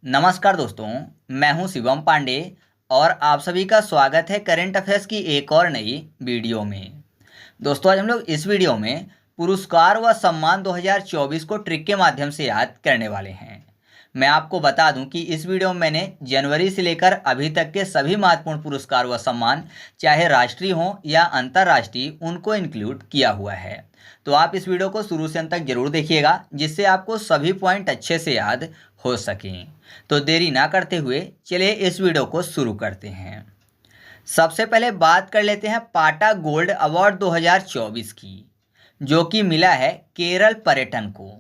नमस्कार दोस्तों, मैं हूं शिवम पांडे और आप सभी का स्वागत है करंट अफेयर्स की एक और नई वीडियो में। दोस्तों, आज हम लोग इस वीडियो में पुरस्कार व सम्मान 2024 को ट्रिक के माध्यम से याद करने वाले हैं। मैं आपको बता दूं कि इस वीडियो में मैंने जनवरी से लेकर अभी तक के सभी महत्वपूर्ण पुरस्कार व सम्मान, चाहे राष्ट्रीय हों या अंतर्राष्ट्रीय, उनको इंक्लूड किया हुआ है। तो आप इस वीडियो को शुरू से अंत तक जरूर देखिएगा, जिससे आपको सभी पॉइंट अच्छे से याद हो सकें। तो देरी ना करते हुए चलिए इस वीडियो को शुरू करते हैं। सबसे पहले बात कर लेते हैं पाटा गोल्ड अवार्ड 2024 की, जो कि मिला है केरल पर्यटन को।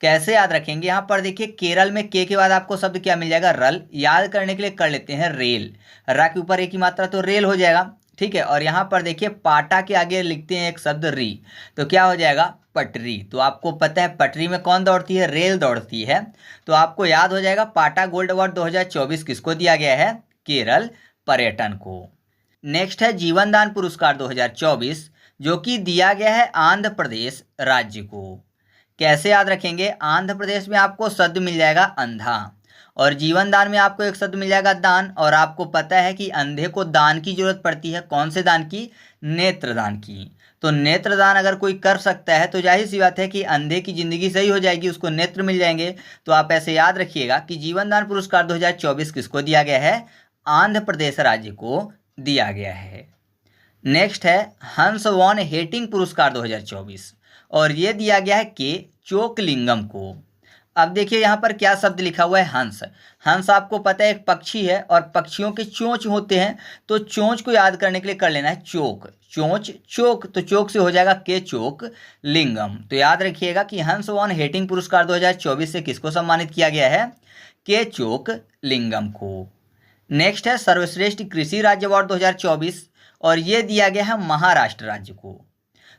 कैसे याद रखेंगे? यहाँ पर देखिए, केरल में के बाद आपको शब्द क्या मिल जाएगा? रल। याद करने के लिए कर लेते हैं रेल। रा के ऊपर एक ही मात्रा तो रेल हो जाएगा, ठीक है। और यहाँ पर देखिए पाटा के आगे लिखते हैं एक शब्द री, तो क्या हो जाएगा? पटरी। तो आपको पता है पटरी में कौन दौड़ती है? रेल दौड़ती है। तो आपको याद हो जाएगा पाटा गोल्ड अवार्ड 2024 किसको दिया गया है? केरल पर्यटन को। नेक्स्ट है जीवन दान पुरस्कार 2024, जो कि दिया गया है आंध्र प्रदेश राज्य को। कैसे याद रखेंगे? आंध्र प्रदेश में आपको शब्द मिल जाएगा अंधा, और जीवन दान में आपको एक शब्द मिल जाएगा दान। और आपको पता है कि अंधे को दान की जरूरत पड़ती है। कौन से दान की? नेत्रदान की। तो नेत्रदान अगर कोई कर सकता है तो जाहिर सी बात है कि अंधे की जिंदगी सही हो जाएगी, उसको नेत्र मिल जाएंगे। तो आप ऐसे याद रखिएगा कि जीवन दान पुरस्कार 2024 किसको दिया गया है? आंध्र प्रदेश राज्य को दिया गया है। नेक्स्ट है हंस वॉन हेटिंग पुरस्कार 2024, और ये दिया गया है के चोकलिंगम को। अब देखिए यहाँ पर क्या शब्द लिखा हुआ है? हंस। हंस आपको पता है एक पक्षी है, और पक्षियों के चोंच होते हैं, तो चोंच को याद करने के लिए कर लेना है चोक। चोंच चोक, तो चोक से हो जाएगा के चोक लिंगम। तो याद रखिएगा कि हंस वॉन हेटिंग पुरस्कार 2024 से किसको सम्मानित किया गया है? के चोक लिंगम को। नेक्स्ट है सर्वश्रेष्ठ कृषि राज्य अवार्ड 2024, और ये दिया गया है महाराष्ट्र राज्य को।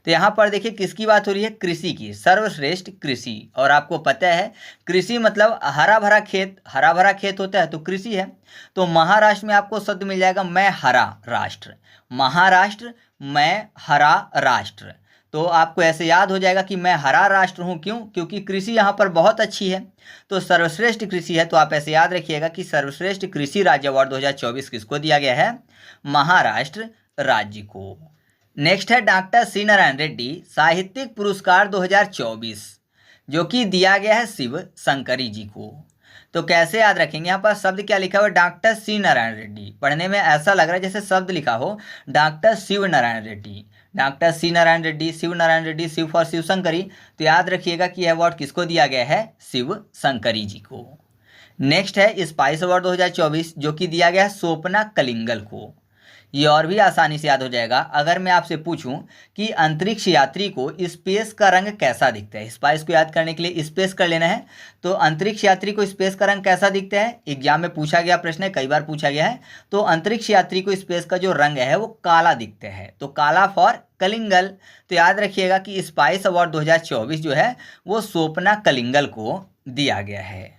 तो यहाँ पर देखिए किसकी बात हो रही है? कृषि की, सर्वश्रेष्ठ कृषि। और आपको पता है कृषि मतलब हरा भरा खेत, हरा भरा खेत होता है तो कृषि है। तो महाराष्ट्र में आपको शब्द मिल जाएगा मैं हरा राष्ट्र। महाराष्ट्र मैं हरा राष्ट्र। तो आपको ऐसे याद हो जाएगा कि मैं हरा राष्ट्र हूँ। क्यों? क्योंकि कृषि यहाँ पर बहुत अच्छी है, तो सर्वश्रेष्ठ कृषि है। तो आप ऐसे याद रखिएगा कि सर्वश्रेष्ठ कृषि राज्य अवार्ड 2024 किसको दिया गया है? महाराष्ट्र राज्य को। नेक्स्ट है डॉक्टर सी नारायण रेड्डी साहित्यिक पुरस्कार 2024, जो कि दिया गया है शिव शंकरी जी को। तो कैसे याद रखेंगे? यहाँ पर शब्द क्या लिखा हुआ है? Doctor C Narayan Reddy. पढ़ने में ऐसा लग रहा है जैसे शब्द लिखा हो doctor Shiv Narayan Reddy. Doctor C Narayan Reddy, Shiv Narayan Reddy, Shiv for Shiv Shankari. तो याद रखिएगा कि यह अवार्ड किसको दिया गया है? शिव शंकरी जी को। नेक्स्ट है स्पाइस अवार्ड 2024, जो कि दिया गया है स्वप्ना कलिंगल को। ये और भी आसानी से याद हो जाएगा अगर मैं आपसे पूछूं कि अंतरिक्ष यात्री को स्पेस का रंग कैसा दिखता है। स्पाइस को याद करने के लिए स्पेस कर लेना है। तो अंतरिक्ष यात्री को स्पेस का रंग कैसा दिखता है? एग्जाम में पूछा गया प्रश्न है, कई बार पूछा गया है। तो अंतरिक्ष यात्री को स्पेस का जो रंग है वो काला दिखता है, तो काला फॉर कलिंगल। तो याद रखिएगा कि स्पाइस अवार्ड 2024 जो है वो स्वप्ना कलिंगल को दिया गया है।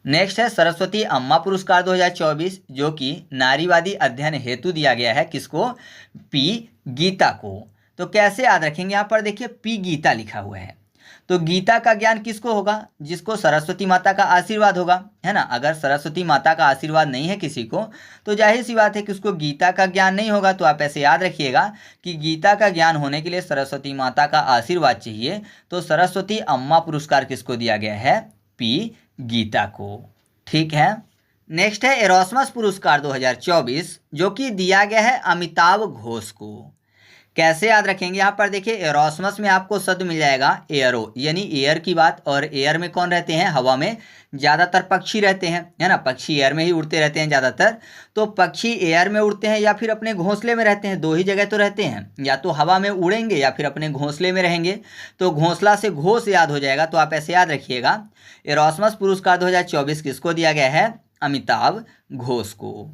नेक्स्ट है सरस्वती अम्मा पुरस्कार 2024, जो कि नारीवादी अध्ययन हेतु दिया गया है किसको? पी गीता को। तो कैसे याद रखेंगे? यहाँ पर देखिए पी गीता लिखा हुआ है, तो गीता का ज्ञान किसको होगा? जिसको सरस्वती माता का आशीर्वाद होगा, है ना। अगर सरस्वती माता का आशीर्वाद नहीं है किसी को तो जाहिर सी बात है कि उसको गीता का ज्ञान नहीं होगा। तो आप ऐसे याद रखिएगा कि गीता का ज्ञान होने के लिए सरस्वती माता का आशीर्वाद चाहिए। तो सरस्वती अम्मा पुरस्कार किसको दिया गया है? पी गीता को। ठीक है। नेक्स्ट है एरोस्मस पुरस्कार 2024, जो कि दिया गया है अमिताभ घोष को। कैसे याद रखेंगे? यहाँ पर देखिए एरोस्मस में आपको शब्द मिल जाएगा एयरो, यानी एयर की बात। और एयर में कौन रहते हैं? हवा में ज़्यादातर पक्षी रहते हैं, है ना। पक्षी एयर में ही उड़ते रहते हैं ज़्यादातर। तो पक्षी एयर में उड़ते हैं या फिर अपने घोंसले में रहते हैं, दो ही जगह तो रहते हैं। या तो हवा में उड़ेंगे या फिर अपने घोंसले में रहेंगे। तो घोंसला से घोष याद हो जाएगा। तो आप ऐसे याद रखिएगा एरोस्मस पुरस्कार 2024 किसको दिया गया है? अमिताभ घोष को।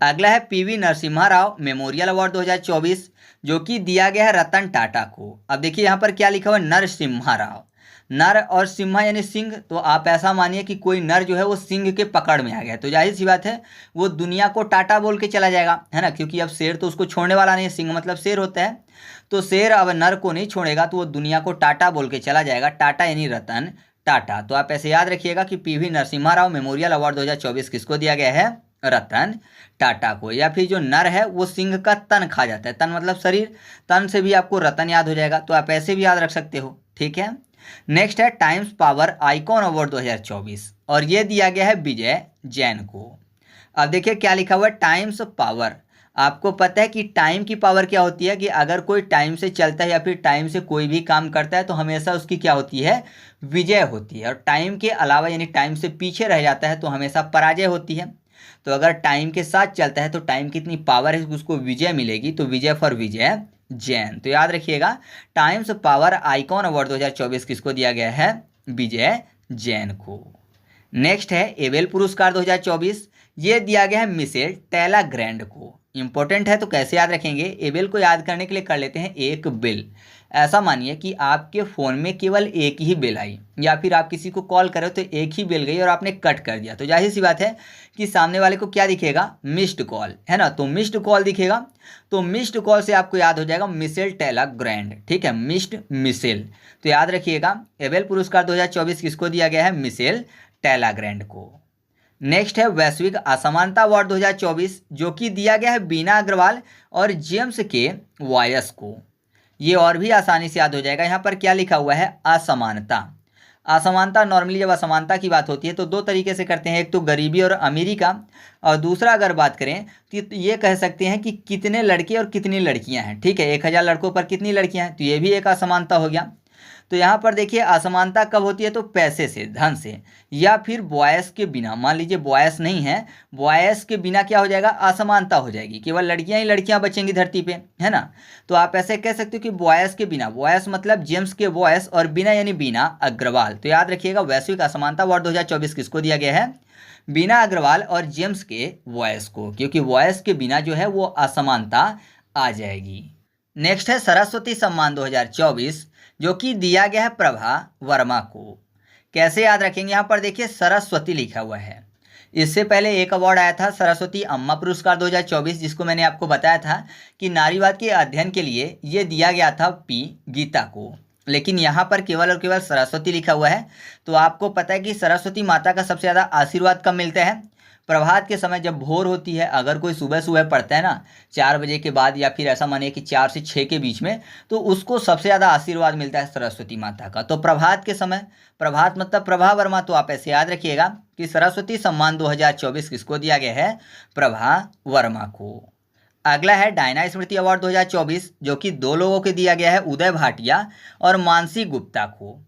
अगला है PV Narasimha Rao memorial award 2024, जो कि दिया गया है रतन टाटा को। अब देखिए यहाँ पर क्या लिखा हुआ है? नरसिम्हा राव। नर और सिम्हा यानी सिंह। तो आप ऐसा मानिए कि कोई नर जो है वो सिंह के पकड़ में आ गया, तो जाहिर सी बात है वो दुनिया को टाटा बोल के चला जाएगा, है ना। क्योंकि अब शेर तो उसको छोड़ने वाला नहीं है, सिंह मतलब शेर होता है। तो शेर अब नर को नहीं छोड़ेगा तो वो दुनिया को टाटा बोल के चला जाएगा। टाटा यानी रतन टाटा। तो आप ऐसे याद रखिएगा कि PV Narasimha Rao memorial award 2024 किसको दिया गया है? रतन टाटा को। या फिर जो नर है वो सिंह का तन खा जाता है, तन मतलब शरीर, तन से भी आपको रतन याद हो जाएगा, तो आप ऐसे भी याद रख सकते हो। ठीक है। नेक्स्ट है टाइम्स पावर आइकॉन अवार्ड 2024 और ये दिया गया है विजय जैन को। अब देखिए क्या लिखा हुआ है, टाइम्स पावर। आपको पता है कि टाइम की पावर क्या होती है, कि अगर कोई टाइम से चलता है या फिर टाइम से कोई भी काम करता है तो हमेशा उसकी क्या होती है? विजय होती है। और टाइम के अलावा यानी टाइम से पीछे रह जाता है तो हमेशा पराजय होती है। तो अगर टाइम के साथ चलता है तो टाइम की इतनी पावर है कि उसको विजय मिलेगी, तो विजय फॉर विजय जैन। तो याद रखिएगा टाइम्स पावर आइकॉन अवार्ड 2024 किसको दिया गया है? विजय जैन को। नेक्स्ट है एबेल पुरस्कार 2024, ये दिया गया है मिशेल टेलाग्रैंड को। इंपॉर्टेंट है तो कैसे याद रखेंगे? एबेल को याद करने के लिए कर लेते हैं एक बिल। ऐसा मानिए कि आपके फ़ोन में केवल एक ही बिल आई, या फिर आप किसी को कॉल करो तो एक ही बिल गई और आपने कट कर दिया, तो जाहिर सी बात है कि सामने वाले को क्या दिखेगा? मिस्ड कॉल, है ना। तो मिस्ड कॉल दिखेगा, तो मिस्ड कॉल से आपको याद हो जाएगा मिशेल टेलाग्रैंड। ठीक है, मिस्ड मिशेल। तो याद रखिएगा एबेल पुरस्कार 2024 किसको दिया गया है? मिशेल टेलाग्रैंड को। नेक्स्ट है वैश्विक असमानता अवार्ड 2024, जो कि दिया गया है बीना अग्रवाल और जेम्स के वॉयस को। ये और भी आसानी से याद हो जाएगा। यहाँ पर क्या लिखा हुआ है? असमानता। असमानता, नॉर्मली जब असमानता की बात होती है तो दो तरीके से करते हैं, एक तो गरीबी और अमीरी का, और दूसरा अगर बात करें तो ये कह सकते हैं कि कितने लड़के और कितनी लड़कियां हैं। ठीक है, 1000 लड़कों पर कितनी लड़कियां हैं, तो ये भी एक असमानता हो गया। तो यहाँ पर देखिए असमानता कब होती है? तो पैसे से, धन से, या फिर बॉयस के बिना। मान लीजिए बॉयस नहीं है, बॉयस के बिना क्या हो जाएगा? असमानता हो जाएगी, केवल लड़कियां ही लड़कियां बचेंगी धरती पे, है ना। तो आप ऐसे कह सकते हो कि बॉयस के बिना, बॉयस मतलब जेम्स के बॉयस, और बिना यानी बीना अग्रवाल। तो याद रखिएगा वैश्विक असमानता अवार्ड 2024 किसको दिया गया है? बीना अग्रवाल और जेम्स के वॉयस को, क्योंकि वॉयस के बिना जो है वो असमानता आ जाएगी। नेक्स्ट है सरस्वती सम्मान 2024, जो कि दिया गया है प्रभा वर्मा को। कैसे याद रखेंगे? यहाँ पर देखिए सरस्वती लिखा हुआ है। इससे पहले एक अवार्ड आया था सरस्वती अम्मा पुरस्कार 2024, जिसको मैंने आपको बताया था कि नारीवाद के अध्ययन के लिए ये दिया गया था पी गीता को। लेकिन यहाँ पर केवल और केवल सरस्वती लिखा हुआ है। तो आपको पता है कि सरस्वती माता का सबसे ज़्यादा आशीर्वाद कब मिलता है? प्रभात के समय, जब भोर होती है, अगर कोई सुबह सुबह पढ़ता है ना 4 बजे के बाद, या फिर ऐसा मानिए कि 4 से 6 के बीच में, तो उसको सबसे ज़्यादा आशीर्वाद मिलता है सरस्वती माता का। तो प्रभात के समय, प्रभात मतलब प्रभा वर्मा, तो आप ऐसे याद रखिएगा कि सरस्वती सम्मान 2024 किसको दिया गया है? प्रभा वर्मा को। अगला है डायना स्मृति अवार्ड 2024, जो कि 2 लोगों को दिया गया है, उदय भाटिया और मानसी गुप्ता को।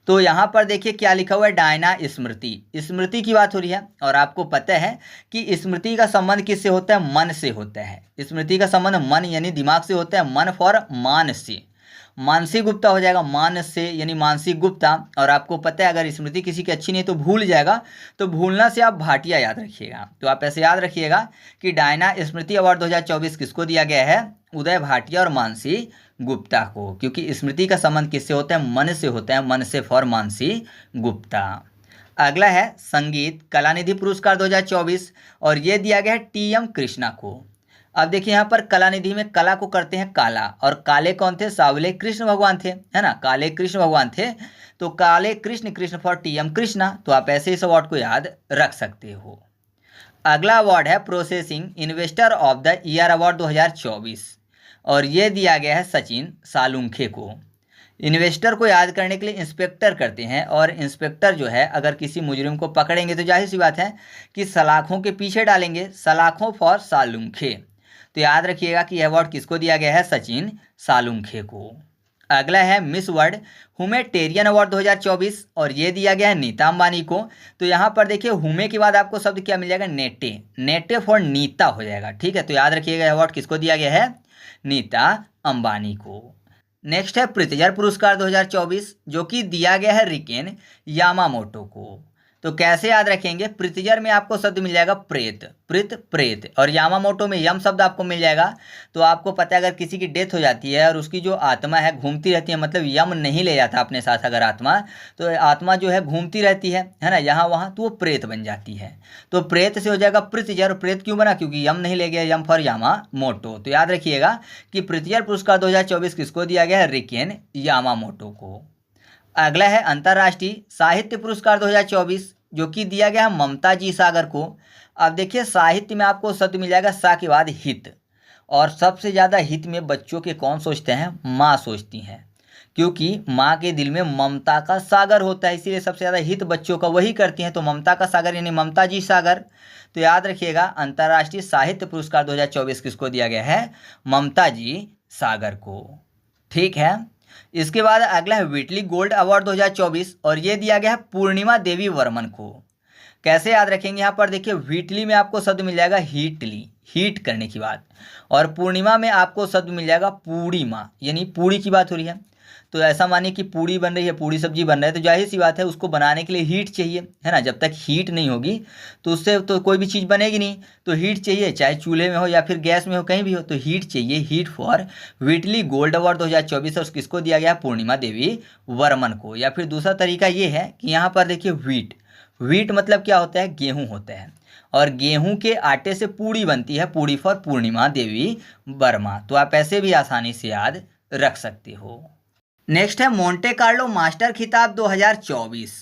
तो यहाँ पर देखिए क्या लिखा हुआ है? डायना स्मृति, स्मृति की बात हो रही है, और आपको पता है कि स्मृति का संबंध किससे होता है? मन से होता है। स्मृति का संबंध मन यानी दिमाग से होता है, मन फॉर मान से। मानसी गुप्ता हो जाएगा मान से यानी मानसी गुप्ता। और आपको पता है अगर स्मृति किसी की अच्छी नहीं तो भूल जाएगा, तो भूलना से आप भाटिया याद रखिएगा। तो आप ऐसे याद रखिएगा कि डायना स्मृति अवार्ड 2024 किसको दिया गया है? उदय भाटिया और मानसी गुप्ता को, क्योंकि स्मृति का संबंध किससे होता है? मन से होता है, मन से फॉर मानसी गुप्ता। अगला है संगीत कलानिधि पुरस्कार 2024, और ये दिया गया है टीएम कृष्णा को। अब देखिए यहाँ पर कलानिधि में कला को करते हैं काला, और काले कौन थे? सावले कृष्ण भगवान थे, है ना, काले कृष्ण भगवान थे। तो काले कृष्ण, कृष्ण फॉर टीएम कृष्णा। तो आप ऐसे इस अवार्ड को याद रख सकते हो। अगला अवार्ड है processing investor of the year award 2024, और ये दिया गया है सचिन सालुंखे को। इन्वेस्टर को याद करने के लिए इंस्पेक्टर करते हैं, और इंस्पेक्टर जो है अगर किसी मुजरिम को पकड़ेंगे तो जाहिर सी बात है कि सलाखों के पीछे डालेंगे, सलाखों फॉर सालुंखे। तो याद रखिएगा कि यह अवार्ड किसको दिया गया है? सचिन सालुंखे को। अगला है मिस वर्ल्ड ह्यूमैनिटेरियन अवार्ड 2024, और ये दिया गया है नीता अंबानी को। तो यहाँ पर देखिए हुमे के बाद आपको शब्द क्या मिल जाएगा? नेटे, नेटे फॉर नीता हो जाएगा। ठीक है, तो याद रखिएगा अवार्ड किसको दिया गया है? नीता अंबानी को। नेक्स्ट है प्रित्जर पुरस्कार 2024, जो कि दिया गया है रिकेन यामामोटो को। तो कैसे याद रखेंगे? प्रित्जर में आपको शब्द मिल जाएगा प्रेत, प्रित प्रेत, और यामामोटो में यम शब्द आपको मिल जाएगा। तो आपको पता है अगर किसी की डेथ हो जाती है और उसकी जो आत्मा है घूमती रहती है, मतलब यम नहीं ले जाता अपने साथ अगर आत्मा, तो आत्मा जो है घूमती रहती है ना, यहाँ वहाँ, तो वो प्रेत बन जाती है। तो प्रेत से हो जाएगा प्रित्जर। प्रेत क्यों बना? क्योंकि यम नहीं ले गया, यम फॉर यामामोटो। तो याद रखिएगा कि प्रित्जर पुरस्कार 2024 किसको दिया गया है? रिकेन यामामोटो को। अगला है अंतर्राष्ट्रीय साहित्य पुरस्कार 2024 जो कि दिया गया है ममता जी सागर को। अब देखिए साहित्य में आपको शब्द मिल जाएगा सा के बाद हित, और सबसे ज़्यादा हित में बच्चों के कौन सोचते हैं? माँ सोचती हैं, क्योंकि माँ के दिल में ममता का सागर होता है, इसीलिए सबसे ज़्यादा हित बच्चों का वही करती हैं। तो ममता का सागर यानी ममता जी सागर। तो याद रखिएगा अंतर्राष्ट्रीय साहित्य पुरस्कार 2024 किसको दिया गया है? ममता जी सागर को। ठीक है। इसके बाद अगला है व्हिटली गोल्ड अवार्ड 2024 और ये दिया गया है पूर्णिमा देवी वर्मन को। कैसे याद रखेंगे? यहाँ पर देखिए व्हिटली में आपको शब्द मिल जाएगा हीटली, हीट करने की बात, और पूर्णिमा में आपको शब्द मिल जाएगा पूर्णिमा यानी पूड़ी की बात हो रही है। तो ऐसा मानिए कि पूड़ी बन रही है, पूड़ी सब्जी बन रहा है, तो जाहिर सी बात है उसको बनाने के लिए हीट चाहिए, है ना। जब तक हीट नहीं होगी तो उससे तो कोई भी चीज़ बनेगी नहीं। तो हीट चाहिए, चाहे चूल्हे में हो या फिर गैस में हो, कहीं भी हो, तो हीट चाहिए। Heat for Whitley gold award 2024 और किसको दिया गया? पूर्णिमा देवी वर्मन को। या फिर दूसरा तरीका ये है कि यहाँ पर देखिए व्हीट, व्हीट मतलब क्या होता है? गेहूँ होता है, और गेहूं के आटे से पूड़ी बनती है, पूड़ी फॉर पूर्णिमा देवी वर्मा। तो आप ऐसे भी आसानी से याद रख सकते हो। नेक्स्ट है मोंटे कार्लो मास्टर खिताब 2024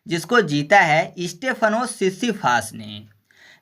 जिसको जीता है स्टेफनोस सिसिफास ने।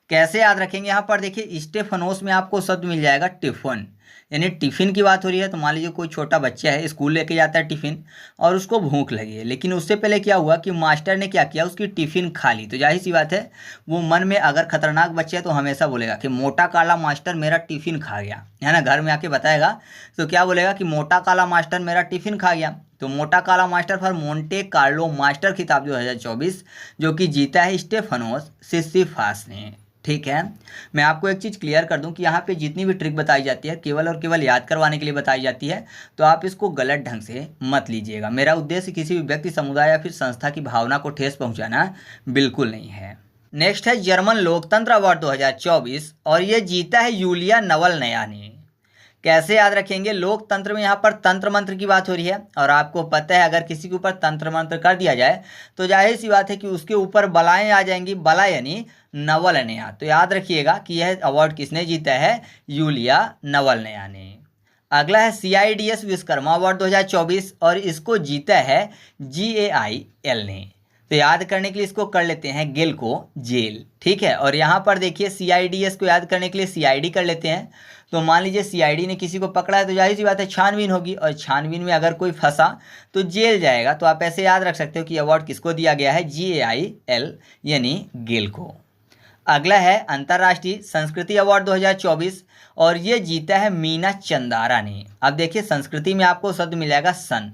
कैसे याद रखेंगे? यहाँ पर देखिए स्टेफनोस में आपको शब्द मिल जाएगा टिफिन, यानी टिफ़िन की बात हो रही है। तो मान लीजिए कोई छोटा बच्चा है, स्कूल लेके जाता है टिफ़िन, और उसको भूख लगी है, लेकिन उससे पहले क्या हुआ कि मास्टर ने क्या किया? उसकी टिफ़िन खा ली। तो जाहिर सी बात है वो मन में, अगर खतरनाक बच्चा है तो हमेशा बोलेगा कि मोटा काला मास्टर मेरा टिफ़िन खा गया, है ना। घर में आके बताएगा तो क्या बोलेगा कि मोटा काला मास्टर मेरा टिफ़िन खा गया। तो मोटा काला master for Monte Carlo master खिताब 2024 जो कि जीता है स्टेफनोस सिसिफास ने। ठीक है। मैं आपको एक चीज़ क्लियर कर दूं कि यहाँ पे जितनी भी ट्रिक बताई जाती है केवल और केवल याद करवाने के लिए बताई जाती है, तो आप इसको गलत ढंग से मत लीजिएगा। मेरा उद्देश्य किसी भी व्यक्ति, समुदाय या फिर संस्था की भावना को ठेस पहुँचाना बिल्कुल नहीं है। नेक्स्ट है जर्मन लोकतंत्र अवार्ड 2024 और ये जीता है यूलिया नवलनया ने। कैसे याद रखेंगे? लोकतंत्र में यहाँ पर तंत्र मंत्र की बात हो रही है, और आपको पता है अगर किसी के ऊपर तंत्र मंत्र कर दिया जाए तो जाहिर सी बात है कि उसके ऊपर बलाएं आ जाएंगी, बला यानी नवलनया। तो याद रखिएगा कि यह अवार्ड किसने जीता है? यूलिया नवलनया ने। अगला है CIDS विश्वकर्मा अवार्ड 2024 और इसको जीता है GAIL ने। तो याद करने के लिए इसको कर लेते हैं गेल को जेल। ठीक है। और यहाँ पर देखिए CIDS को याद करने के लिए CID कर लेते हैं। तो मान लीजिए CID ने किसी को पकड़ा है तो जाहिर सी बात है छानबीन होगी, और छानबीन में अगर कोई फंसा तो जेल जाएगा। तो आप ऐसे याद रख सकते हो कि अवार्ड किसको दिया गया है? GAIL यानी गेल को। अगला है अंतर्राष्ट्रीय संस्कृति अवार्ड 2024 और ये जीता है मीना चंदारा ने। अब देखिए संस्कृति में आपको शब्द मिलेगा सन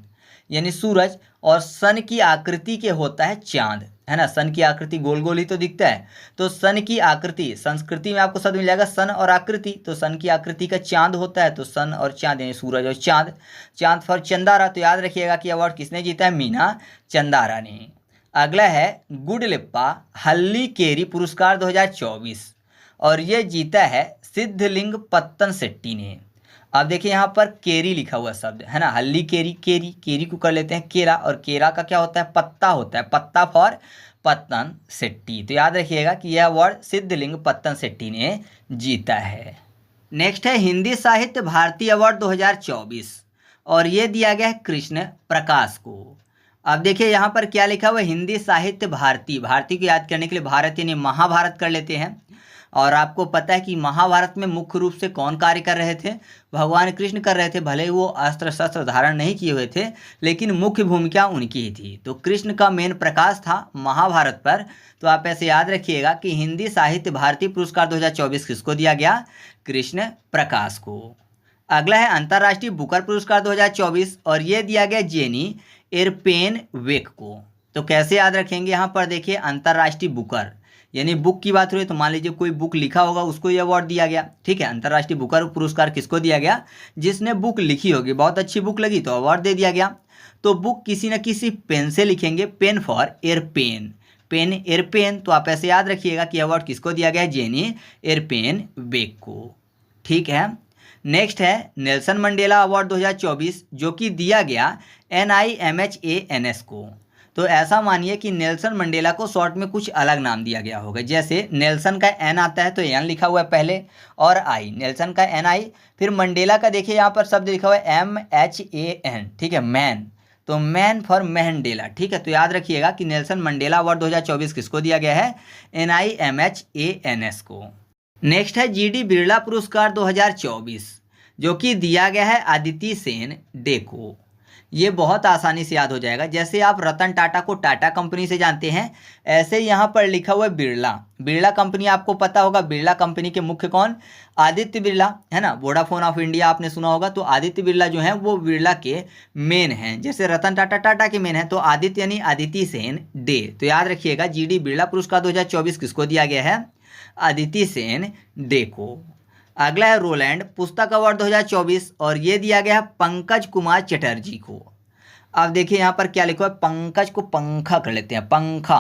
यानी सूरज, और सन की आकृति के होता है चांद, है ना। सन की आकृति गोल गोल ही तो दिखता है, तो सन की आकृति संस्कृति में आपको शब्द मिल जाएगा सन और आकृति। तो सन की आकृति का चांद होता है, तो सन और चांद यानी सूरज और चांद, चांद फॉर चंदारा। तो याद रखिएगा कि अवार्ड किसने जीता है? मीना चंदारा ने। अगला है गुडलिप्पा हल्लीकेरी पुरस्कार 2024 और ये जीता है सिद्धलिंग पत्तन शेट्टी ने। अब देखिए यहाँ पर केरी लिखा हुआ शब्द है ना, हल्ली केरी, केरी केरी को कर लेते हैं केरा, और केरा का क्या होता है? पत्ता होता है, पत्ता फॉर पत्तन शेट्टी। तो याद रखिएगा कि यह अवार्ड सिद्धलिंग पत्तन शेट्टी ने जीता है। नेक्स्ट है हिंदी साहित्य भारती अवार्ड 2024 और ये दिया गया है कृष्ण प्रकाश को। अब देखिए यहाँ पर क्या लिखा हुआ है? हिंदी साहित्य भारती, भारती को याद करने के लिए भारत यानी महाभारत कर लेते हैं। और आपको पता है कि महाभारत में मुख्य रूप से कौन कार्य कर रहे थे? भगवान कृष्ण कर रहे थे। भले ही वो अस्त्र शस्त्र धारण नहीं किए हुए थे, लेकिन मुख्य भूमिका उनकी ही थी। तो कृष्ण का मेन प्रकाश था महाभारत पर। तो आप ऐसे याद रखिएगा कि हिंदी साहित्य भारती पुरस्कार 2024 किसको दिया गया? कृष्ण प्रकाश को। अगला है अंतर्राष्ट्रीय बुकर पुरस्कार 2024 और ये दिया गया जेनी एरपेन वेक को। तो कैसे याद रखेंगे? यहाँ पर देखिए अंतर्राष्ट्रीय बुकर यानी बुक की बात हो रही है, तो मान लीजिए कोई बुक लिखा होगा उसको ये अवार्ड दिया गया। ठीक है। अंतर्राष्ट्रीय बुकर पुरस्कार किसको दिया गया? जिसने बुक लिखी होगी, बहुत अच्छी बुक लगी तो अवार्ड दे दिया गया। तो बुक किसी न किसी पेन से लिखेंगे, पेन फॉर एयरपेन, पेन एयरपेन। तो आप ऐसे याद रखिएगा कि अवार्ड किसको दिया गया? जेनी एयरपेन वेक को। ठीक है। नेक्स्ट है नेल्सन मंडेला अवार्ड 2024 जो कि दिया गया NIMHANS को। तो ऐसा मानिए कि नेल्सन मंडेला को शॉर्ट में कुछ अलग नाम दिया गया होगा। जैसे नेल्सन का N आता है तो N लिखा हुआ है पहले, और I, नेल्सन का NI, फिर मंडेला का देखिए यहाँ पर शब्द लिखा हुआ है MHAN। ठीक है, मैन। तो मैन फॉर मैंडेला, ठीक है। तो याद रखिएगा कि नेल्सन मंडेला अवार्ड 2024 किसको दिया गया है? NIMHANS को। नेक्स्ट है GD बिरला पुरस्कार 2024, जो कि दिया गया है अदिति सेन डे को। ये बहुत आसानी से याद हो जाएगा। जैसे आप रतन टाटा को टाटा कंपनी से जानते हैं, ऐसे यहाँ पर लिखा हुआ है बिरला। बिरला कंपनी आपको पता होगा, बिरला कंपनी के मुख्य कौन? आदित्य बिरला, है ना। वोडाफोन ऑफ इंडिया आपने सुना होगा, तो आदित्य बिरला जो है वो बिरला के मेन हैं। जैसे रतन टाटा टाटा के मेन है, तो आदित्य यानी अदिति सेन डे। तो याद रखिएगा GD बिरला पुरस्कार 2024 किसको दिया गया है? अदिति सेन डे को। अगला है रोलैंड पुस्तक अवार्ड 2024, और ये दिया गया है पंकज कुमार चटर्जी को। अब देखिए यहाँ पर क्या लिखा है, पंकज को पंखा कर लेते हैं, पंखा।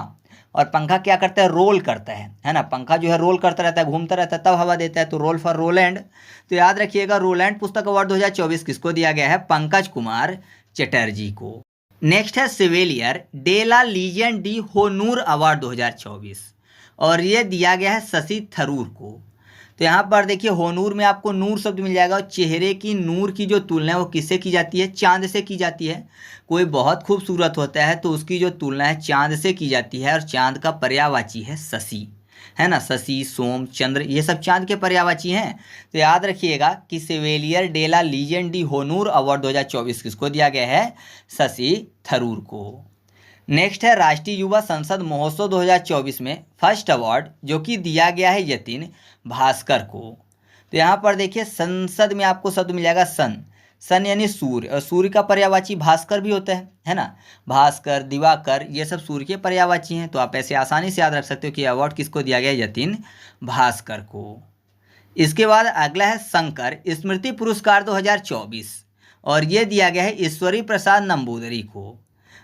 और पंखा क्या करता है? रोल करता है ना। पंखा जो है रोल करता रहता है, घूमता रहता है, तब हवा देता है, तो रोल फॉर रोलैंड। तो याद रखिएगा रोलैंड पुस्तक अवार्ड 2024 किसको दिया गया है? पंकज कुमार चटर्जी को। नेक्स्ट है सिविलियर डेला लीजेंड डी होनूर अवार्ड 2024, और ये दिया गया है शशि थरूर को। तो यहाँ पर देखिए होनूर में आपको नूर शब्द मिल जाएगा, और चेहरे की नूर की जो तुलना है वो किससे की जाती है? चांद से की जाती है। कोई बहुत खूबसूरत होता है तो उसकी जो तुलना है चांद से की जाती है, और चांद का पर्यायवाची है शशि, है ना। शशि, सोम, चंद्र, ये सब चांद के पर्यायवाची हैं। तो याद रखिएगा कि सेवेलियर डेला लीजेंड डी होनूर अवार्ड 2024 किसको दिया गया है? शशि थरूर को। नेक्स्ट है राष्ट्रीय युवा संसद महोत्सव 2024 में फर्स्ट अवार्ड, जो कि दिया गया है यतिन भास्कर को। तो यहाँ पर देखिए संसद में आपको शब्द मिल जाएगा सन। सन यानी सूर्य, और सूर्य का पर्यायवाची भास्कर भी होता है ना। भास्कर, दिवाकर, ये सब सूर्य के पर्यायवाची हैं। तो आप ऐसे आसानी से याद रख सकते हो कि अवार्ड किसको दिया गया? यतिन भास्कर को। इसके बाद अगला है शंकर स्मृति पुरस्कार 2024, और ये दिया गया है ईश्वरी प्रसाद नंबूदरी को।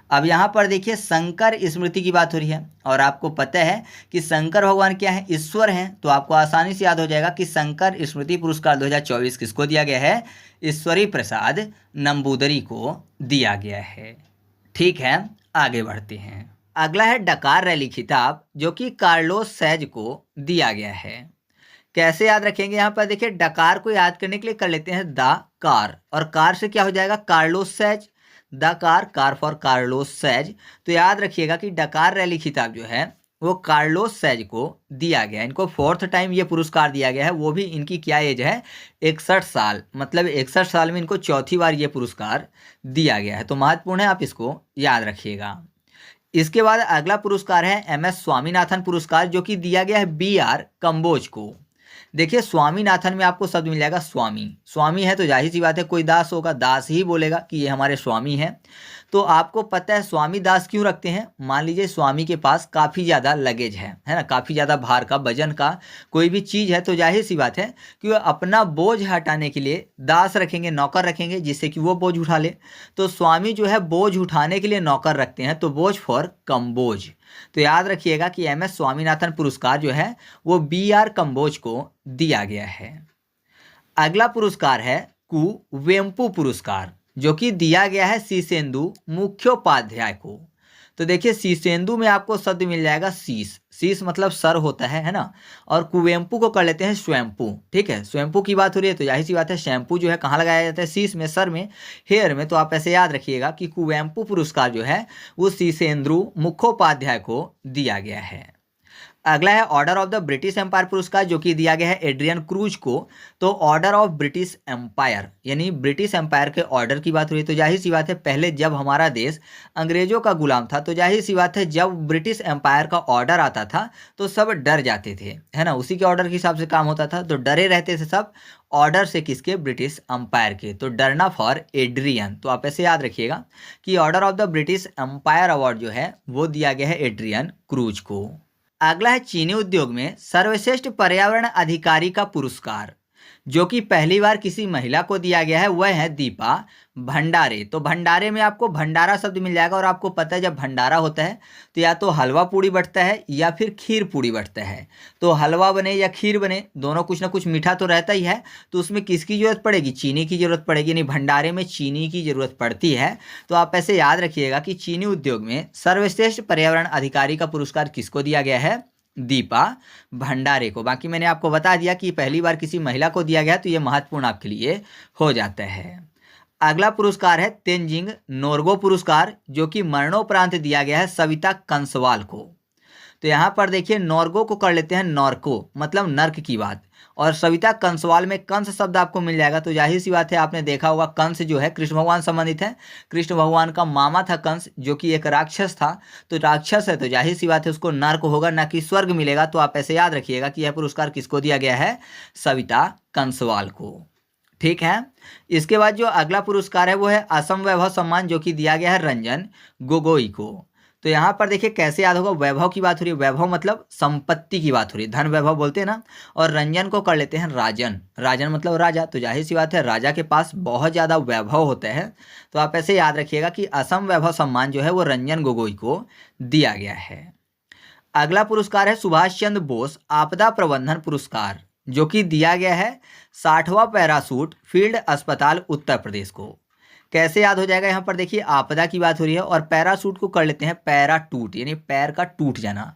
अब यहाँ पर देखिए शंकर स्मृति की बात हो रही है, और आपको पता है कि शंकर भगवान क्या है? ईश्वर हैं। तो आपको आसानी से याद हो जाएगा कि शंकर स्मृति पुरस्कार 2024 किसको दिया गया है? ईश्वरी प्रसाद नंबूदरी को दिया गया है। ठीक है, आगे बढ़ते हैं। अगला है डकार रैली खिताब, जो कि कार्लोस सैज को दिया गया है। कैसे याद रखेंगे? यहाँ पर देखिए डकार को याद करने के लिए कर लेते हैं द कार, और कार से क्या हो जाएगा? कार्लोस सैज। The car, car for Carlos सैज। तो याद रखिएगा कि डकार रैली खिताब जो है वो कार्लोस सैज को दिया गया। इनको 4th टाइम ये पुरस्कार दिया गया है। वो भी इनकी क्या एज है? 61 साल। मतलब 61 साल में इनको चौथी बार ये पुरस्कार दिया गया है। तो महत्वपूर्ण है, आप इसको याद रखिएगा। इसके बाद अगला पुरस्कार है MS स्वामीनाथन पुरस्कार, जो कि दिया गया है BR कंबोज को। देखिए स्वामीनाथन में आपको शब्द मिल जाएगा स्वामी। स्वामी है तो जाहिर सी बात है कोई दास होगा, दास ही बोलेगा कि ये हमारे स्वामी हैं। तो आपको पता है स्वामी दास क्यों रखते हैं? मान लीजिए स्वामी के पास काफ़ी ज़्यादा लगेज है ना, काफ़ी ज़्यादा भार का, वजन का कोई भी चीज़ है, तो जाहिर सी बात है कि वो अपना बोझ हटाने के लिए दास रखेंगे, नौकर रखेंगे, जिससे कि वो बोझ उठा ले। तो स्वामी जो है बोझ उठाने के लिए नौकर रखते हैं, तो बोझ फॉर कम बोझ। तो याद रखिएगा कि MS स्वामीनाथन पुरस्कार जो है वो BR कंबोज को दिया गया है। अगला पुरस्कार है कुवेम्पु पुरस्कार, जो कि दिया गया है शीशेंदु मुखोपाध्याय को। तो देखिए शीशेंदु में आपको शब्द मिल जाएगा शीश। शीश मतलब सर होता है ना। और कुवेम्पु को कर लेते हैं स्वयंपू। ठीक है, स्वयंपू की बात हो रही है तो जाहिर सी बात है शैम्पू जो है कहाँ लगाया जाता है? शीश में, सर में, हेयर में। तो आप ऐसे याद रखिएगा कि कुवेम्पु पुरस्कार जो है वो शीशेंदु मुखोपाध्याय को दिया गया है। अगला है order of the British Empire पुरस्कार, जो कि दिया गया है एड्रियन क्रूज को। तो ऑर्डर ऑफ ब्रिटिश एम्पायर यानी ब्रिटिश एम्पायर के ऑर्डर की बात हो रही है। तो जाहिर सी बात है पहले जब हमारा देश अंग्रेजों का गुलाम था, तो जाहिर सी बात है जब ब्रिटिश एम्पायर का ऑर्डर आता था तो सब डर जाते थे, है ना। उसी के ऑर्डर के हिसाब से काम होता था, तो डरे रहते थे सब ऑर्डर से। किसके? ब्रिटिश एम्पायर के। तो डरना फॉर एड्रियन। तो आप ऐसे याद रखिएगा कि order of the British Empire award जो है वो दिया गया है एड्रियन क्रूज को। अगला है चीनी उद्योग में सर्वश्रेष्ठ पर्यावरण अधिकारी का पुरस्कार, जो कि पहली बार किसी महिला को दिया गया है। वह है दीपा भंडारे। तो भंडारे में आपको भंडारा शब्द मिल जाएगा, और आपको पता है जब भंडारा होता है तो या तो हलवा पूड़ी बटता है या फिर खीर पूड़ी बटता है। तो हलवा बने या खीर बने, दोनों कुछ ना कुछ मीठा तो रहता ही है। तो उसमें किसकी जरूरत पड़ेगी? चीनी की जरूरत पड़ेगी, यानी भंडारे में चीनी की जरूरत पड़ती है। तो आप ऐसे याद रखिएगा कि चीनी उद्योग में सर्वश्रेष्ठ पर्यावरण अधिकारी का पुरस्कार किसको दिया गया है? दीपा भंडारे को। बाकी मैंने आपको बता दिया कि पहली बार किसी महिला को दिया गया, तो ये महत्वपूर्ण आपके लिए हो जाता है। अगला पुरस्कार है तेनजिंग नोर्गे पुरस्कार, जो कि मरणोपरांत दिया गया है सविता कंसवाल को। तो यहाँ पर देखिए नोर्गे को कर लेते हैं नॉर्को, मतलब नर्क की बात, और सविता कंसवाल में कंस शब्द आपको मिल जाएगा। तो जाहिर सी बात है, आपने देखा होगा कंस जो है कृष्ण भगवान संबंधित है, कृष्ण भगवान का मामा था कंस, जो कि एक राक्षस था। तो राक्षस है तो जाहिर सी बात है उसको नर्क होगा, ना कि स्वर्ग मिलेगा। तो आप ऐसे याद रखिएगा कि यह पुरस्कार किसको दिया गया है, सविता कंसवाल को। ठीक है। इसके बाद जो अगला पुरस्कार है वो है असम वैभव सम्मान, जो कि दिया गया है रंजन गोगोई को। तो यहाँ पर देखिए कैसे याद होगा, वैभव की बात हो रही है, वैभव मतलब संपत्ति की बात हो रही है, धन वैभव बोलते हैं ना। और रंजन को कर लेते हैं राजन, राजन मतलब राजा। तो जाहिर सी बात है राजा के पास बहुत ज़्यादा वैभव होते हैं। तो आप ऐसे याद रखिएगा कि असम वैभव सम्मान जो है वो रंजन गोगोई को दिया गया है। अगला पुरस्कार है सुभाष चंद्र बोस आपदा प्रबंधन पुरस्कार, जो कि दिया गया है 60वां पैराशूट फील्ड अस्पताल उत्तर प्रदेश को। कैसे याद हो जाएगा, यहाँ पर देखिए आपदा की बात हो रही है और पैराशूट को कर लेते हैं पैरा टूट, यानी पैर का टूट जाना।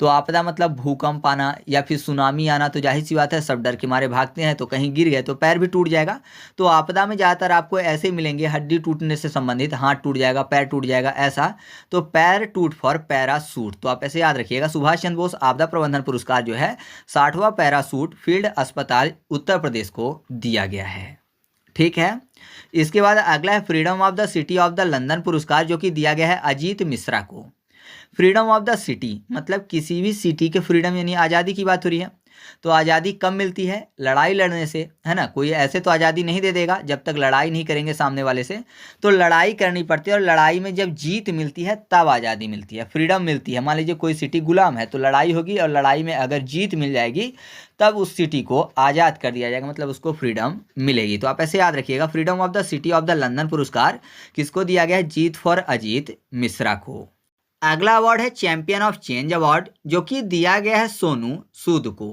तो आपदा मतलब भूकंप आना या फिर सुनामी आना। तो जाहिर सी बात है सब डर के मारे भागते हैं, तो कहीं गिर गए तो पैर भी टूट जाएगा। तो आपदा में ज़्यादातर आपको ऐसे मिलेंगे, हड्डी टूटने से संबंधित, हाथ टूट जाएगा, पैर टूट जाएगा, ऐसा। तो पैर टूट फॉर पैराशूट। तो आप ऐसे याद रखिएगा सुभाष चंद्र बोस आपदा प्रबंधन पुरस्कार जो है 60वां पैराशूट फील्ड अस्पताल उत्तर प्रदेश को दिया गया है। ठीक है। इसके बाद अगला है freedom of the city of the London पुरस्कार, जो कि दिया गया है अजीत मिश्रा को। फ्रीडम ऑफ द सिटी मतलब किसी भी सिटी के फ्रीडम यानी आज़ादी की बात हो रही है। तो आज़ादी कब मिलती है, लड़ाई लड़ने से, है ना। कोई ऐसे तो आज़ादी नहीं दे देगा जब तक लड़ाई नहीं करेंगे सामने वाले से। तो लड़ाई करनी पड़ती है और लड़ाई में जब जीत मिलती है तब आज़ादी मिलती है, फ्रीडम मिलती है। मान लीजिए कोई सिटी गुलाम है तो लड़ाई होगी और लड़ाई में अगर जीत मिल जाएगी तब उस सिटी को आज़ाद कर दिया जाएगा, मतलब उसको फ्रीडम मिलेगी। तो आप ऐसे याद रखिएगा freedom of the city of the London पुरस्कार किसको दिया गया है, जीत फॉर अजीत मिश्रा को। अगला अवार्ड है चैंपियन ऑफ चेंज अवार्ड, जो कि दिया गया है सोनू सूद को।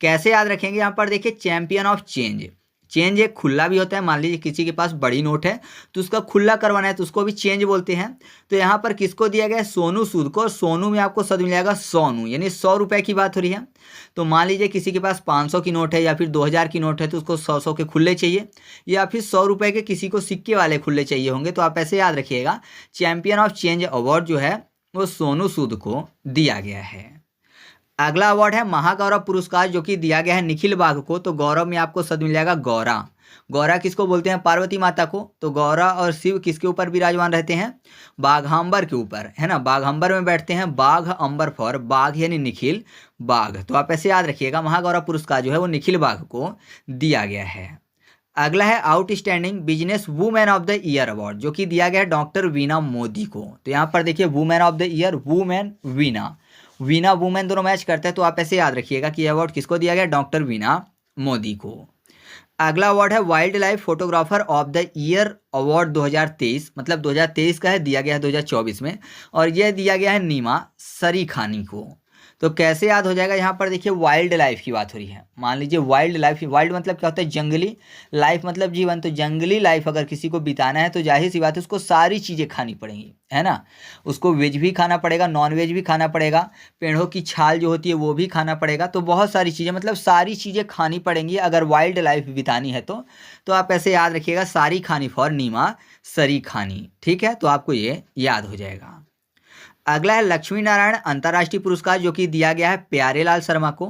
कैसे याद रखेंगे, यहाँ पर देखिए चैंपियन ऑफ चेंज, चेंज एक खुला भी होता है। मान लीजिए किसी के पास बड़ी नोट है तो उसका खुला करवाना है तो उसको भी चेंज बोलते हैं। तो यहाँ पर किसको दिया गया है, सोनू सूद को। सोनू में आपको शब्द मिल जाएगा सोनू, यानी 100 रुपये की बात हो रही है। तो मान लीजिए किसी के पास 500 की नोट है या फिर 2000 की नोट है तो उसको 100 के खुले चाहिए, या फिर 100 रुपये के किसी को सिक्के वाले खुले चाहिए होंगे। तो आप ऐसे याद रखिएगा चैंपियन ऑफ चेंज अवार्ड जो है वो सोनू सूद को दिया गया है। अगला अवार्ड है महागौरव पुरस्कार, जो कि दिया गया है निखिल बाघ को। तो गौरव में आपको शब्द मिल जाएगा गौरा। गौरा किसको बोलते हैं, पार्वती माता को। तो गौरा और शिव किसके ऊपर विराजमान रहते हैं, बाघांबर के ऊपर, है ना। बाघांबर में बैठते हैं, बाघ अंबर फॉर बाघ यानी निखिल बाघ। तो आप ऐसे याद रखिएगा महागौरव पुरस्कार जो है वो निखिल बाघ को दिया गया है। अगला है outstanding business women of the year award, जो कि दिया गया है डॉक्टर वीना मोदी को। तो यहाँ पर देखिए women of the year, women Veena, Veena women दोनों मैच करते हैं। तो आप ऐसे याद रखिएगा कि यह अवार्ड किसको दिया गया, डॉक्टर वीना मोदी को। अगला अवार्ड है wild life photographer of the year award 2023, मतलब 2023 का है, दिया गया है 2024 में, और यह दिया गया है नीमा सरीखानी को। तो कैसे याद हो जाएगा, यहाँ पर देखिए वाइल्ड लाइफ की बात हो रही है। मान लीजिए वाइल्ड लाइफ, वाइल्ड मतलब क्या होता है, जंगली, लाइफ मतलब जीवन। तो जंगली लाइफ अगर किसी को बिताना है तो जाहिर सी बात है उसको सारी चीज़ें खानी पड़ेंगी, है ना। उसको वेज भी खाना पड़ेगा, नॉन वेज भी खाना पड़ेगा, पेड़ों की छाल जो होती है वो भी खाना पड़ेगा। तो बहुत सारी चीज़ें, मतलब सारी चीज़ें खानी पड़ेंगी अगर वाइल्ड लाइफ बितानी है तो आप ऐसे याद रखिएगा सारी खानी फॉर नीमा सरीखानी। ठीक है, तो आपको ये याद हो जाएगा। अगला है लक्ष्मी नारायण अंतर्राष्ट्रीय पुरस्कार, जो कि दिया गया है प्यारेलाल शर्मा को।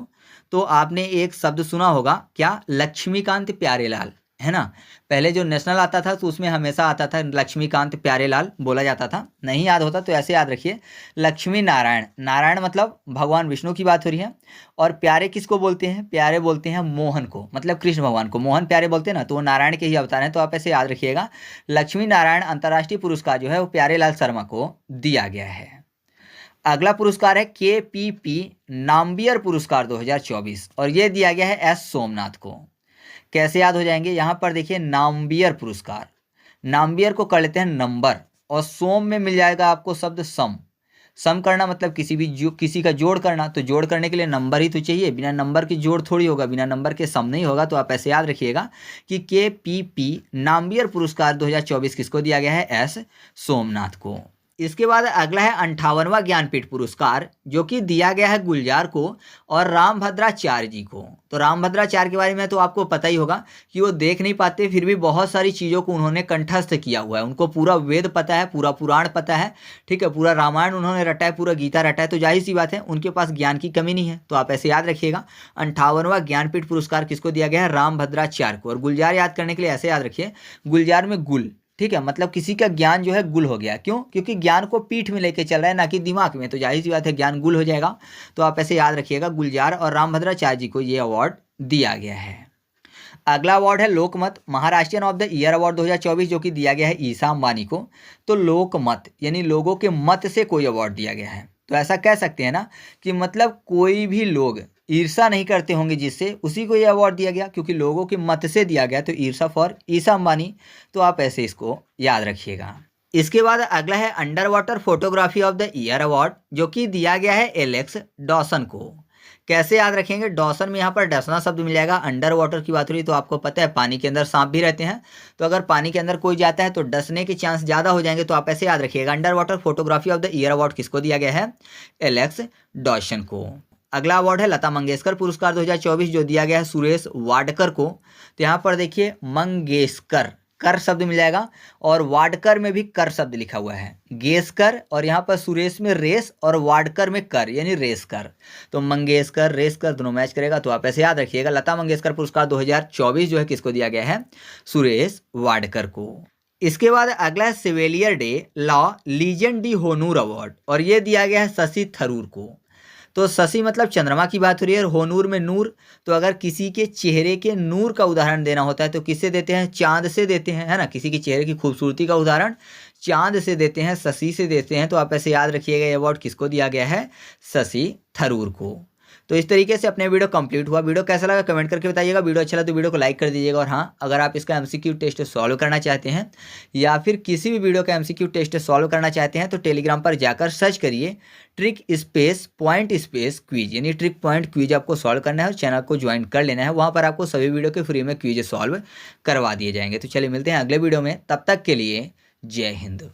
तो आपने एक शब्द सुना होगा क्या, लक्ष्मीकांत प्यारेलाल, है ना। पहले जो नेशनल आता था तो उसमें हमेशा आता था लक्ष्मीकांत प्यारेलाल बोला जाता था। नहीं याद होता तो ऐसे याद रखिए लक्ष्मी नारायण, नारायण मतलब भगवान विष्णु की बात हो रही है। और प्यारे किसको बोलते हैं, प्यारे बोलते हैं मोहन को, मतलब कृष्ण भगवान को मोहन प्यारे बोलते हैं ना, तो वो नारायण के ही अवतार हैं। तो आप ऐसे याद रखिएगा लक्ष्मी नारायण अंतर्राष्ट्रीय पुरस्कार जो है वो प्यारेलाल शर्मा को दिया गया है। अगला पुरस्कार है KPP नाम्बियर पुरस्कार 2024, और ये दिया गया है S सोमनाथ को। कैसे याद हो जाएंगे, यहाँ पर देखिए नाम्बियर पुरस्कार, नाम्बियर को कर लेते हैं नंबर, और सोम में मिल जाएगा आपको शब्द सम। सम करना मतलब किसी का जोड़ करना। तो जोड़ करने के लिए नंबर ही तो चाहिए, बिना नंबर के जोड़ थोड़ी होगा, बिना नंबर के सम नहीं होगा। तो आप ऐसे याद रखिएगा कि KPP नाम्बियर पुरस्कार 2024 किसको दिया गया है, S सोमनाथ को। इसके बाद अगला है 58वां ज्ञानपीठ पुरस्कार, जो कि दिया गया है गुलजार को और रामभद्राचार्य जी को। तो रामभद्राचार्य के बारे में तो आपको पता ही होगा कि वो देख नहीं पाते, फिर भी बहुत सारी चीज़ों को उन्होंने कंठस्थ किया हुआ है। उनको पूरा वेद पता है, पूरा पुराण पता है, ठीक है, पूरा रामायण उन्होंने रटा है, पूरा गीता रटा है। तो जाहिर सी बात है उनके पास ज्ञान की कमी नहीं है। तो आप ऐसे याद रखिएगा, 58वां ज्ञानपीठ पुरस्कार किसको दिया गया है? रामभद्राचार्य को। और गुलजार याद करने के लिए ऐसे याद रखिए, गुलजार में गुल, ठीक है, मतलब किसी का ज्ञान जो है गुल हो गया। क्यों? क्योंकि ज्ञान को पीठ में लेके चल रहा है, ना कि दिमाग में। तो जाहिर सी बात है ज्ञान गुल हो जाएगा। तो आप ऐसे याद रखिएगा, गुलजार और रामभद्राचार्य जी को ये अवार्ड दिया गया है। अगला अवार्ड है Lokmat Maharashtrian of the year award 2024, जो कि दिया गया है ईशा अंबानी को। तो लोकमत यानी लोगों के मत से कोई अवार्ड दिया गया है। तो ऐसा कह सकते हैं ना कि मतलब कोई भी लोग ईर्षा नहीं करते होंगे जिससे, उसी को ये अवार्ड दिया गया, क्योंकि लोगों के मत से दिया गया। तो ईर्षा फॉर ईशा अंबानी। तो आप ऐसे इसको याद रखिएगा। इसके बाद अगला है under water photography of the year award, जो कि दिया गया है एलेक्स डॉसन को। कैसे याद रखेंगे? डॉसन में यहाँ पर डसना शब्द मिल जाएगा। अंडर वाटर की बात हो रही, तो आपको पता है पानी के अंदर सांप भी रहते हैं। तो अगर पानी के अंदर कोई जाता है तो डसने के चांस ज़्यादा हो जाएंगे। तो आप ऐसे याद रखिएगा, under water photography of the year award किसको दिया गया है? एलेक्स डॉसन को। अगला अवार्ड है लता मंगेशकर पुरस्कार 2024, जो दिया गया है सुरेश वाडकर को। तो यहाँ पर देखिए मंगेशकर, कर शब्द मिल जाएगा, और वाडकर में भी कर शब्द लिखा हुआ है, गेसकर, और यहाँ पर सुरेश में रेस और वाडकर में कर यानी रेसकर। तो मंगेशकर रेसकर दोनों मैच करेगा। तो आप ऐसे याद रखिएगा, लता मंगेशकर पुरस्कार 2024 जो है किसको दिया गया है? सुरेश वाडकर को। इसके बाद अगला है Chevalier de la Legion d'honneur award, और ये दिया गया है शशि थरूर को। तो शशि मतलब चंद्रमा की बात हो रही है, और होनूर में नूर। तो अगर किसी के चेहरे के नूर का उदाहरण देना होता है तो किससे देते हैं? चांद से देते हैं, है ना। किसी के चेहरे की खूबसूरती का उदाहरण चांद से देते हैं, शशि से देते हैं। तो आप ऐसे याद रखिएगा, ये अवार्ड किसको दिया गया है? शशि थरूर को। तो इस तरीके से अपने वीडियो कंप्लीट हुआ। वीडियो कैसा लगा कमेंट करके बताइएगा। वीडियो अच्छा लगा तो वीडियो को लाइक कर दीजिएगा। और हाँ, अगर आप इसका एमसीक्यू टेस्ट सॉल्व करना चाहते हैं या फिर किसी भी वीडियो का एमसीक्यू टेस्ट सॉल्व करना चाहते हैं तो टेलीग्राम पर जाकर सर्च करिए trick space point space quiz, यानी ट्रिक पॉइंट क्विज आपको सॉल्व करना है और चैनल को ज्वाइन कर लेना है। वहाँ पर आपको सभी वीडियो के फ्री में क्विज सॉल्व करवा दिए जाएंगे। तो चलिए मिलते हैं अगले वीडियो में, तब तक के लिए जय हिंद।